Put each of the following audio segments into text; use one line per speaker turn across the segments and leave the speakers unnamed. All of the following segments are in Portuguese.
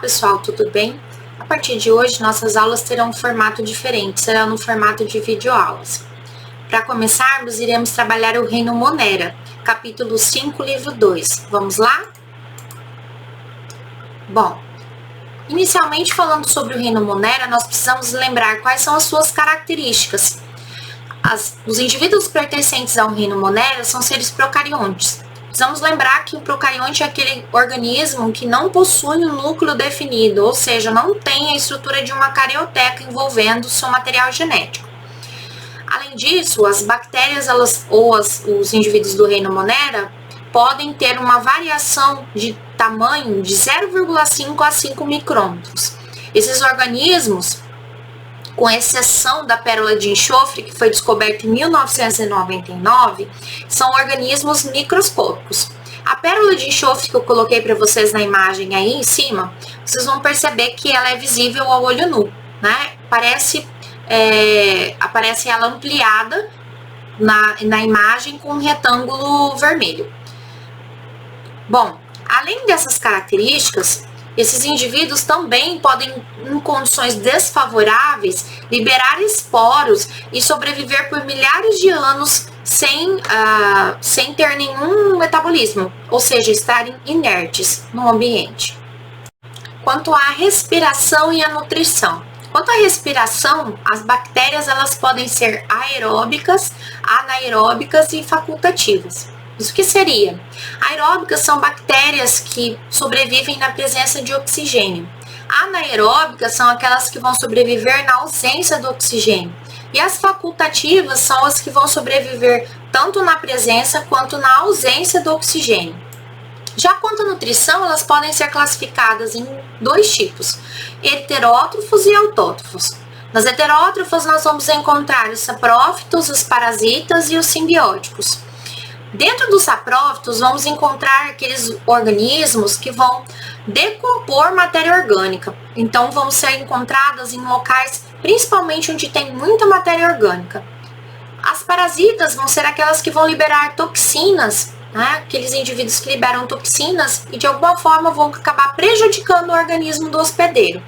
pessoal, tudo bem? A partir de hoje, nossas aulas terão um formato diferente, será no formato de videoaulas. Para começarmos, iremos trabalhar o reino Monera, capítulo 5, livro 2. Vamos lá? Bom, inicialmente falando sobre o reino Monera, nós precisamos lembrar quais são as suas características. Os indivíduos pertencentes ao reino Monera são seres procariontes. Precisamos lembrar que o procarionte é aquele organismo que não possui um núcleo definido, ou seja, não tem a estrutura de uma carioteca envolvendo seu material genético. Além disso, as bactérias os indivíduos do reino Monera podem ter uma variação de tamanho de 0,5 a 5 micrômetros. Esses organismos, com exceção da pérola de enxofre, que foi descoberta em 1999, são organismos microscópicos. A pérola de enxofre que eu coloquei para vocês na imagem aí em cima, vocês vão perceber que ela é visível ao olho nu, né? Aparece ela ampliada na imagem com um retângulo vermelho. Bom, além dessas características, esses indivíduos também podem, em condições desfavoráveis, liberar esporos e sobreviver por milhares de anos sem ter nenhum metabolismo, ou seja, estarem inertes no ambiente. Quanto à respiração e à nutrição. Quanto à respiração, as bactérias elas podem ser aeróbicas, anaeróbicas e facultativas. Isso que seria? Aeróbicas são bactérias que sobrevivem na presença de oxigênio. Anaeróbicas são aquelas que vão sobreviver na ausência do oxigênio. E as facultativas são as que vão sobreviver tanto na presença quanto na ausência do oxigênio. Já quanto à nutrição, elas podem ser classificadas em dois tipos, heterótrofos e autótrofos. Nas heterótrofos, nós vamos encontrar os saprófitos, os parasitas e os simbióticos. Dentro dos saprófitos, vamos encontrar aqueles organismos que vão decompor matéria orgânica. Então, vão ser encontradas em locais, principalmente onde tem muita matéria orgânica. As parasitas vão ser aquelas que vão liberar toxinas, né? Aqueles indivíduos que liberam toxinas e de alguma forma vão acabar prejudicando o organismo do hospedeiro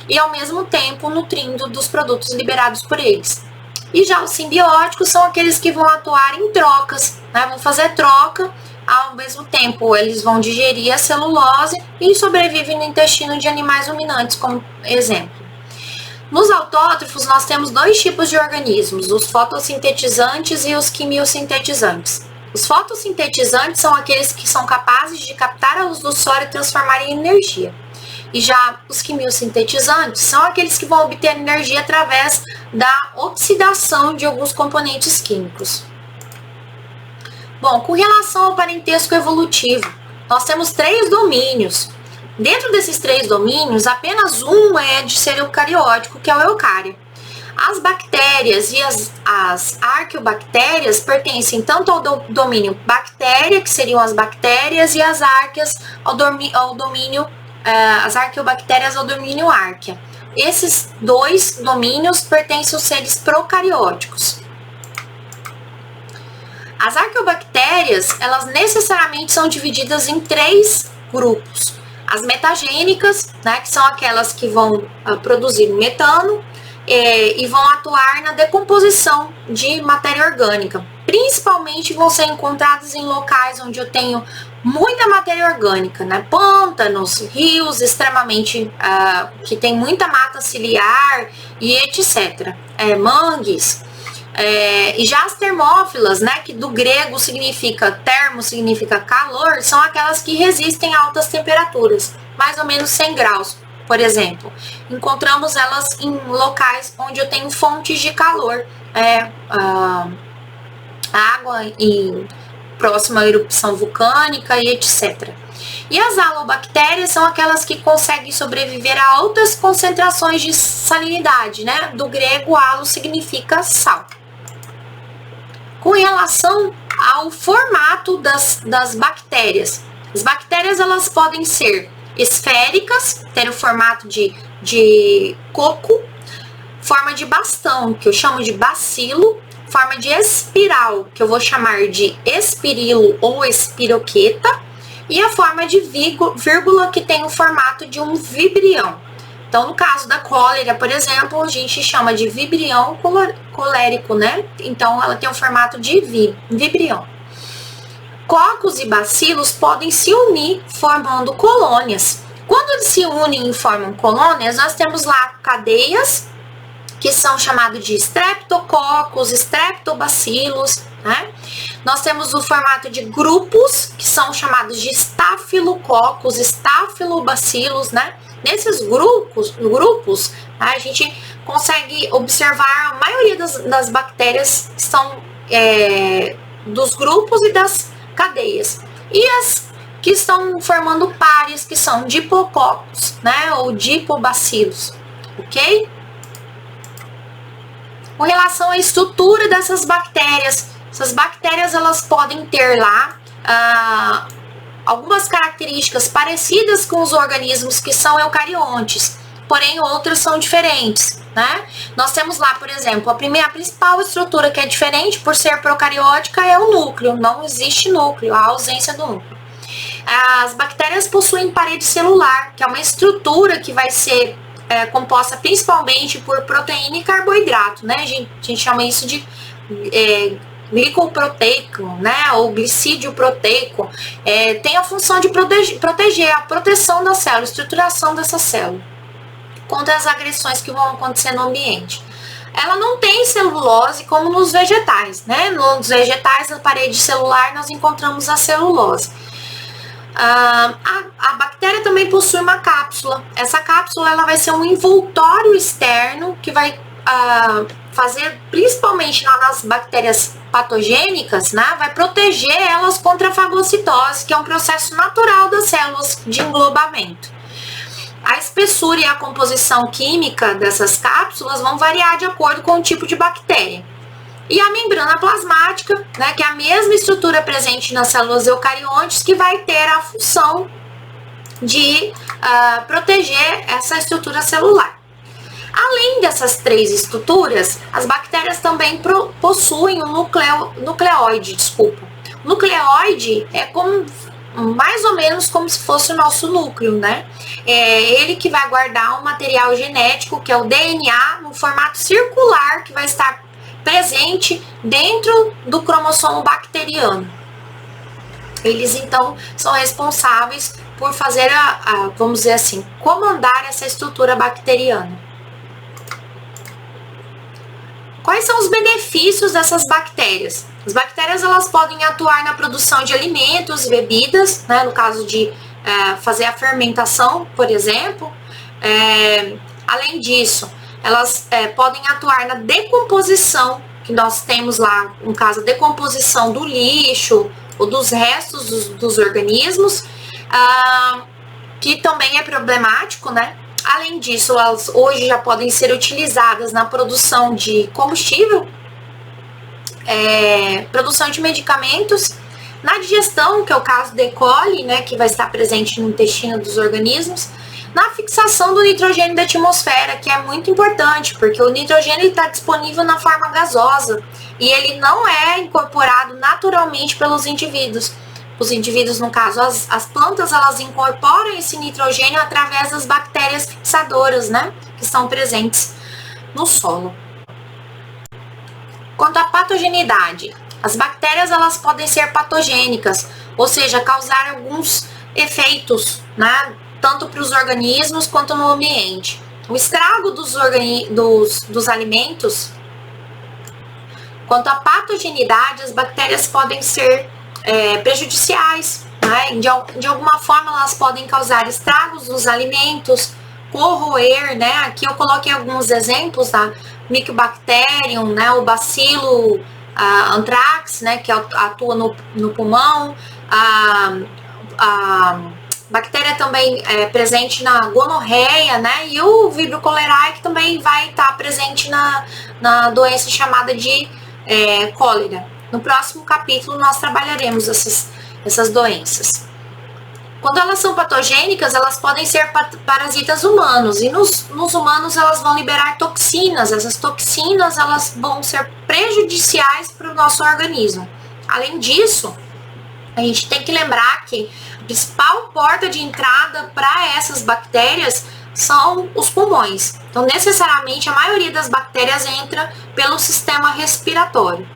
e ao mesmo tempo nutrindo dos produtos liberados por eles. E já os simbióticos são aqueles que vão atuar em trocas, né? Vão fazer troca, ao mesmo tempo eles vão digerir a celulose e sobrevivem no intestino de animais ruminantes, como exemplo. Nos autótrofos nós temos dois tipos de organismos, os fotossintetizantes e os quimiosintetizantes. Os fotossintetizantes são aqueles que são capazes de captar a luz do sol e transformar em energia. E já os quimiosintetizantes são aqueles que vão obter energia através da oxidação de alguns componentes químicos. Bom, com relação ao parentesco evolutivo, nós temos 3 domínios. Dentro desses 3 domínios, apenas um é de ser eucariótico, que é o eucário. As bactérias e as arqueobactérias pertencem tanto ao domínio bactéria, que seriam as bactérias, e as árqueas ao domínio as arqueobactérias ao domínio árquea. Esses 2 domínios pertencem aos seres procarióticos. As arqueobactérias, elas necessariamente são divididas em 3 grupos. As metagênicas, né, que são aquelas que vão produzir metano e vão atuar na decomposição de matéria orgânica. Principalmente vão ser encontradas em locais onde eu tenho muita matéria orgânica, né? Pântanos, rios extremamente que tem muita mata ciliar e etc. Mangues. E já as termófilas, né, que do grego significa termo, significa calor, são aquelas que resistem a altas temperaturas, mais ou menos 100 graus, por exemplo. Encontramos elas em locais onde eu tenho fontes de calor, água próxima à erupção vulcânica e etc. E as halobactérias são aquelas que conseguem sobreviver a altas concentrações de salinidade, né? Do grego, halo significa sal. Com relação ao formato das bactérias, as bactérias elas podem ser esféricas, ter o formato de coco, forma de bastão, que eu chamo de bacilo, forma de espiral, que eu vou chamar de espirilo ou espiroqueta, e a forma de vírgula, que tem o formato de um vibrião. Então, no caso da cólera, por exemplo, a gente chama de vibrião colérico, né? Então, ela tem o formato de vibrião. Cocos e bacilos podem se unir formando colônias. Quando eles se unem e formam colônias, nós temos lá cadeias, que são chamados de streptococcus, streptobacilos, né? Nós temos o formato de grupos, que são chamados de staphylococcus, staphylobacilos, né? Nesses grupos, a gente consegue observar a maioria das bactérias que são dos grupos e das cadeias. E as que estão formando pares, que são diplococos, né? Ou dipobacilos, ok? Com relação à estrutura dessas bactérias, essas bactérias elas podem ter lá algumas características parecidas com os organismos que são eucariontes, porém outras são diferentes, né? Nós temos lá, por exemplo, a principal estrutura que é diferente por ser procariótica é o núcleo, não existe núcleo, a ausência do núcleo. As bactérias possuem parede celular, que é uma estrutura que vai ser composta principalmente por proteína e carboidrato, né? A gente chama isso de glicoproteico, né? Ou glicídio proteico. Tem a função de proteger a proteção da célula, a estruturação dessa célula contra as agressões que vão acontecer no ambiente. Ela não tem celulose como nos vegetais, né? Nos vegetais, na parede celular, nós encontramos a celulose. A bactéria também possui uma cápsula. Essa cápsula ela vai ser um envoltório externo que vai fazer, principalmente nas bactérias patogênicas, né, vai proteger elas contra a fagocitose, que é um processo natural das células de englobamento. A espessura e a composição química dessas cápsulas vão variar de acordo com o tipo de bactéria. E a membrana plasmática, né, que é a mesma estrutura presente nas células eucariontes, que vai ter a função de proteger essa estrutura celular. Além dessas três estruturas, as bactérias também possuem um nucleoide. O nucleoide é mais ou menos como se fosse o nosso núcleo, né? É ele que vai guardar o material genético, que é o DNA, no formato circular, que vai estar presente dentro do cromossomo bacteriano. Eles, então, são responsáveis por fazer, vamos dizer assim, comandar essa estrutura bacteriana. Quais são os benefícios dessas bactérias? As bactérias elas podem atuar na produção de alimentos e bebidas, né, no caso de fazer a fermentação, por exemplo. Além disso, elas podem atuar na decomposição, que nós temos lá, no caso, a decomposição do lixo ou dos restos dos organismos, que também é problemático, né? Além disso, elas hoje já podem ser utilizadas na produção de combustível, produção de medicamentos, na digestão, que é o caso da E. coli, né, que vai estar presente no intestino dos organismos, na fixação do nitrogênio da atmosfera, que é muito importante, porque o nitrogênio está disponível na forma gasosa e ele não é incorporado naturalmente pelos indivíduos. Os indivíduos, no caso, as plantas, elas incorporam esse nitrogênio através das bactérias fixadoras, né, que estão presentes no solo. Quanto à patogenidade, as bactérias elas podem ser patogênicas, ou seja, causar alguns efeitos, né, tanto para os organismos quanto no ambiente. O estrago dos alimentos. Quanto à patogenidade, as bactérias podem ser prejudiciais, né? De alguma forma elas podem causar estragos nos alimentos, corroer, né? Aqui eu coloquei alguns exemplos da Mycobacterium, né? O bacilo anthrax, né? Que atua no pulmão, a bactéria também é presente na gonorreia, né? E o Vibrio cholerae, que também vai estar presente na doença chamada de cólera. No próximo capítulo nós trabalharemos essas doenças. Quando elas são patogênicas, elas podem ser parasitas humanos. E nos humanos elas vão liberar toxinas. Essas toxinas elas vão ser prejudiciais para o nosso organismo. Além disso, A gente tem que lembrar que a principal porta de entrada para essas bactérias são os pulmões. Então, necessariamente, a maioria das bactérias entra pelo sistema respiratório.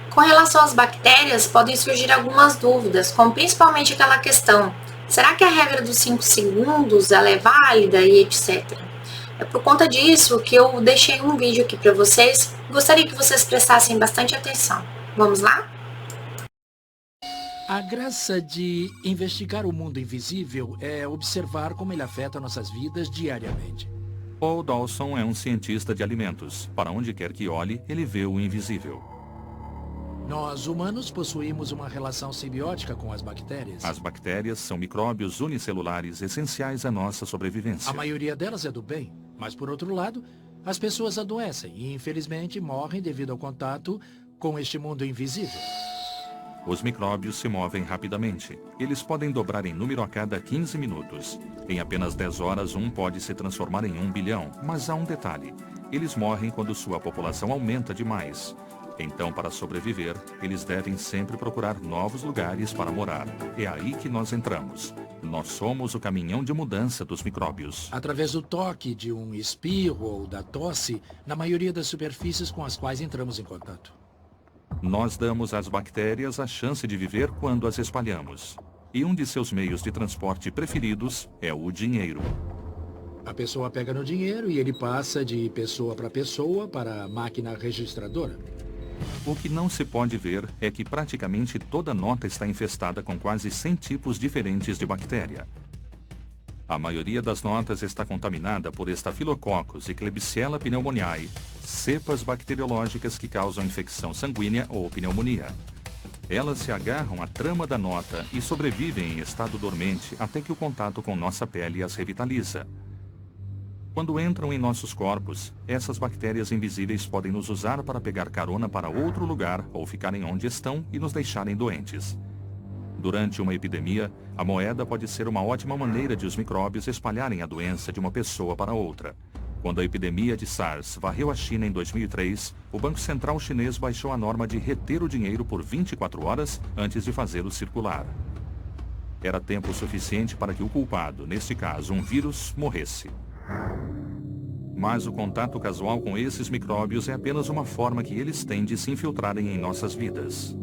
Com relação às bactérias, podem surgir algumas dúvidas, como principalmente aquela questão: será que a regra dos 5 segundos ela é válida e etc. É por conta disso que eu deixei um vídeo aqui para vocês. Gostaria que vocês prestassem bastante atenção. Vamos lá?
A graça de investigar o mundo invisível é observar como ele afeta nossas vidas diariamente.
Paul Dawson é um cientista de alimentos. Para onde quer que olhe, ele vê o invisível.
Nós, humanos, possuímos uma relação simbiótica com as bactérias.
As bactérias são micróbios unicelulares essenciais à nossa sobrevivência.
A maioria delas é do bem, mas por outro lado, as pessoas adoecem e infelizmente morrem devido ao contato com este mundo invisível.
Os micróbios se movem rapidamente. Eles podem dobrar em número a cada 15 minutos. Em apenas 10 horas, um pode se transformar em 1 bilhão. Mas há um detalhe. Eles morrem quando sua população aumenta demais. Então, para sobreviver, eles devem sempre procurar novos lugares para morar. É aí que nós entramos. Nós somos o caminhão de mudança dos micróbios.
Através do toque, de um espirro ou da tosse, na maioria das superfícies com as quais entramos em contato.
Nós damos às bactérias a chance de viver quando as espalhamos. E um de seus meios de transporte preferidos é o dinheiro.
A pessoa pega no dinheiro e ele passa de pessoa para a máquina registradora.
O que não se pode ver é que praticamente toda nota está infestada com quase 100 tipos diferentes de bactéria. A maioria das notas está contaminada por Staphylococcus e Klebsiella pneumoniae, cepas bacteriológicas que causam infecção sanguínea ou pneumonia. Elas se agarram à trama da nota e sobrevivem em estado dormente até que o contato com nossa pele as revitaliza. Quando entram em nossos corpos, essas bactérias invisíveis podem nos usar para pegar carona para outro lugar ou ficarem onde estão e nos deixarem doentes. Durante uma epidemia, a moeda pode ser uma ótima maneira de os micróbios espalharem a doença de uma pessoa para outra. Quando a epidemia de SARS varreu a China em 2003, o Banco Central chinês baixou a norma de reter o dinheiro por 24 horas antes de fazê-lo circular. Era tempo suficiente para que o culpado, neste caso um vírus, morresse. Mas o contato casual com esses micróbios é apenas uma forma que eles têm de se infiltrarem em nossas vidas.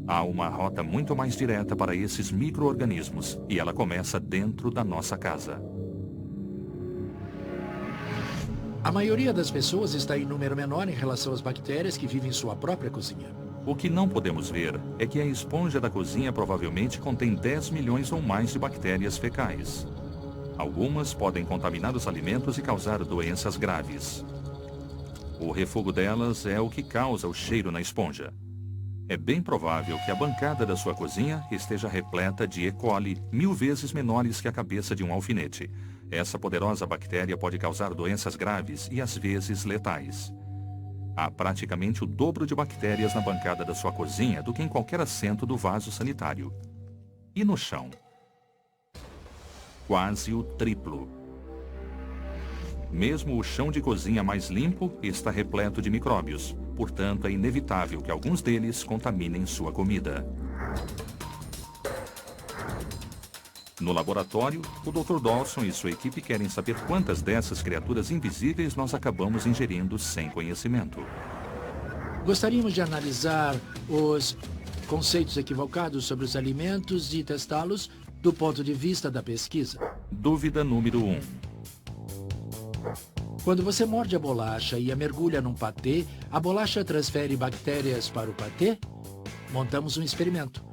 Há uma rota muito mais direta para esses micro-organismos e ela começa dentro da nossa casa.
A maioria das pessoas está em número menor em relação às bactérias que vivem em sua própria cozinha.
O que não podemos ver é que a esponja da cozinha provavelmente contém 10 milhões ou mais de bactérias fecais. Algumas podem contaminar os alimentos e causar doenças graves. O refogo delas é o que causa o cheiro na esponja. É bem provável que a bancada da sua cozinha esteja repleta de E. coli 1000 vezes menores que a cabeça de um alfinete. Essa poderosa bactéria pode causar doenças graves e às vezes letais. Há praticamente o dobro de bactérias na bancada da sua cozinha do que em qualquer assento do vaso sanitário. E no chão? Quase o triplo. Mesmo o chão de cozinha mais limpo está repleto de micróbios. Portanto, é inevitável que alguns deles contaminem sua comida. No laboratório, o Dr. Dawson e sua equipe querem saber quantas dessas criaturas invisíveis nós acabamos ingerindo sem conhecimento.
Gostaríamos de analisar os conceitos equivocados sobre os alimentos e testá-los do ponto de vista da pesquisa.
Dúvida número 1.
Quando você morde a bolacha e a mergulha num patê, a bolacha transfere bactérias para o patê? Montamos um experimento.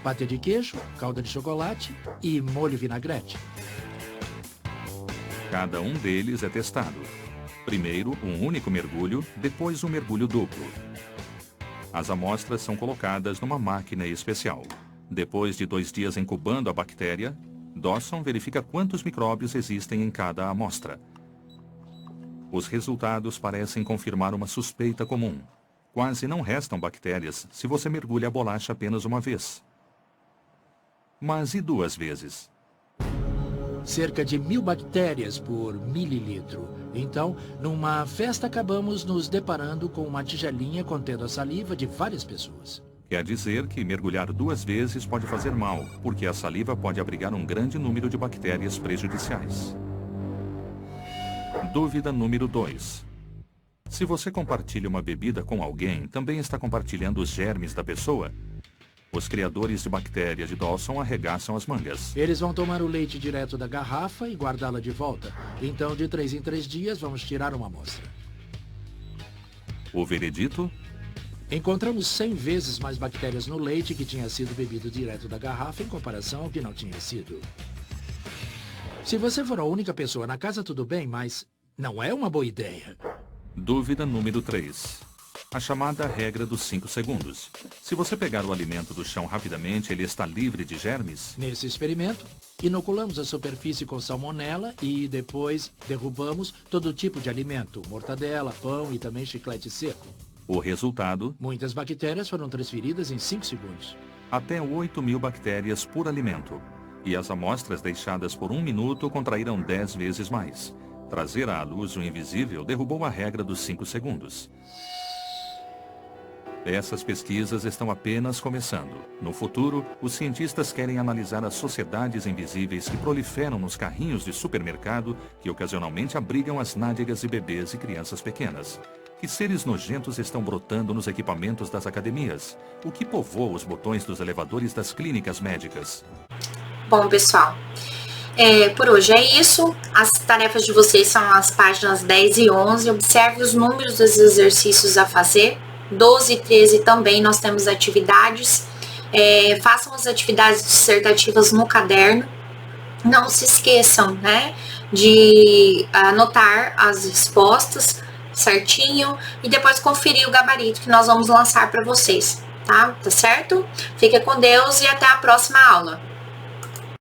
Patê de queijo, calda de chocolate e molho vinagrete.
Cada um deles é testado. Primeiro, um único mergulho, depois um mergulho duplo. As amostras são colocadas numa máquina especial. Depois de 2 dias incubando a bactéria, Dawson verifica quantos micróbios existem em cada amostra. Os resultados parecem confirmar uma suspeita comum. Quase não restam bactérias se você mergulha a bolacha apenas uma vez. Mas e 2 vezes?
Cerca de 1000 bactérias por mililitro. Então, numa festa acabamos nos deparando com uma tigelinha contendo a saliva de várias pessoas.
Quer dizer que mergulhar 2 vezes pode fazer mal, porque a saliva pode abrigar um grande número de bactérias prejudiciais. Dúvida número 2. Se você compartilha uma bebida com alguém, também está compartilhando os germes da pessoa? Os criadores de bactérias de Dawson arregaçam as mangas.
Eles vão tomar o leite direto da garrafa e guardá-la de volta. Então, de 3 em 3 dias, vamos tirar uma amostra.
O veredito?
Encontramos 100 vezes mais bactérias no leite que tinha sido bebido direto da garrafa em comparação ao que não tinha sido. Se você for a única pessoa na casa, tudo bem, mas não é uma boa ideia.
Dúvida número 3. A chamada regra dos 5 segundos. Se você pegar o alimento do chão rapidamente, ele está livre de germes?
Nesse experimento, inoculamos a superfície com salmonela e depois derrubamos todo tipo de alimento, mortadela, pão e também chiclete seco.
O resultado?
Muitas bactérias foram transferidas em 5 segundos.
Até 8.000 bactérias por alimento. E as amostras deixadas por 1 minuto contraíram 10 vezes mais. Trazer à luz o invisível derrubou a regra dos 5 segundos. Essas pesquisas estão apenas começando. No futuro, os cientistas querem analisar as sociedades invisíveis que proliferam nos carrinhos de supermercado que ocasionalmente abrigam as nádegas de bebês e crianças pequenas. Que seres nojentos estão brotando nos equipamentos das academias? O que povoa os botões dos elevadores das clínicas médicas?
Bom, pessoal, por hoje é isso. As tarefas de vocês são as páginas 10 e 11. Observe os números dos exercícios a fazer. 12 e 13 também nós temos atividades. Façam as atividades dissertativas no caderno. Não se esqueçam, né, de anotar as respostas certinho e depois conferir o gabarito que nós vamos lançar para vocês, tá? Tá certo? Fica com Deus e até a próxima aula.